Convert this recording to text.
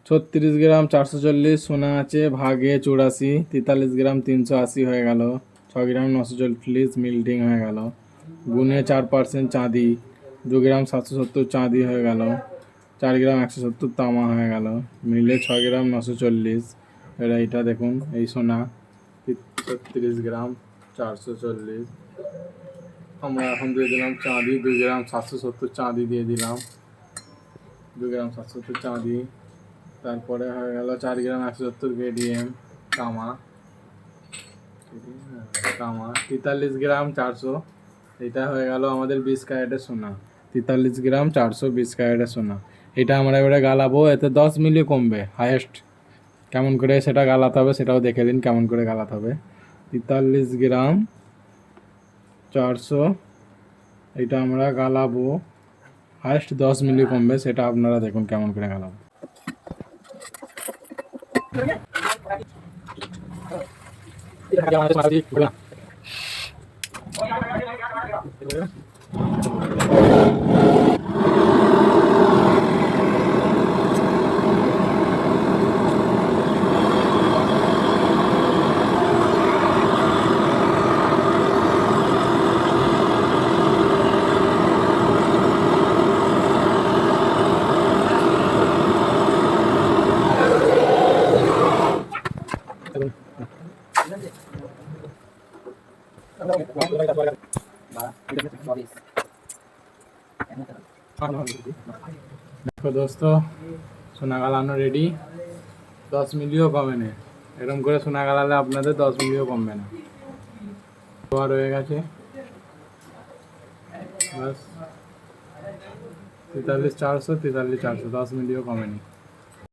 36 গ্রাম 440 সোনা আছে, ভাগে 84, 43 গ্রাম 380 হয়ে গেল, 6 গ্রাম 940 মিল্টিং হয়ে গেল, গুনে 4% চাঁদি, 2 গ্রাম 770 চাঁদি হয়ে গেল, 4 গ্রাম 170 তামা হয়ে গেল, মিলে 6 গ্রাম 940। এবার এইটা দেখুন, এই সোনা 36 গ্রাম 440। আমরা এখন দিয়ে দিলাম চাঁদি, 2 গ্রাম 770 চাঁদি দিয়ে দিলাম, 2 গ্রাম 770 চাঁদি। তারপরে হয়ে গেল 4 গ্রাম 170 কেডিএম তামা, 43 গ্রাম 400। এটা হয়ে গেল আমাদের 20 ক্যারেটের সোনা, 43 গ্রাম 400 20 ক্যারেটের সোনা। এটা আমরা এবারে গালাবো, এতে 10 মিলি কমবে হায়েস্ট। কেমন করে সেটা গালাতে হবে সেটাও দেখে দিন কেমন করে গালাতে হবে। 43 গ্রাম 400 এটা আমরা গালাবো, হায়েস্ট 10 মিলি কমবে, সেটা আপনারা দেখুন কেমন করে গালাবো। দেখো দোস্ত, সোনা গালানো রেডি, 10 মিলিও কমে না। এরকম করে সোনা গালালে আপনাদের 10 মিলিও কমবে না। রয়ে গেছে বাস 43 400 10 মিলিও কমেনি।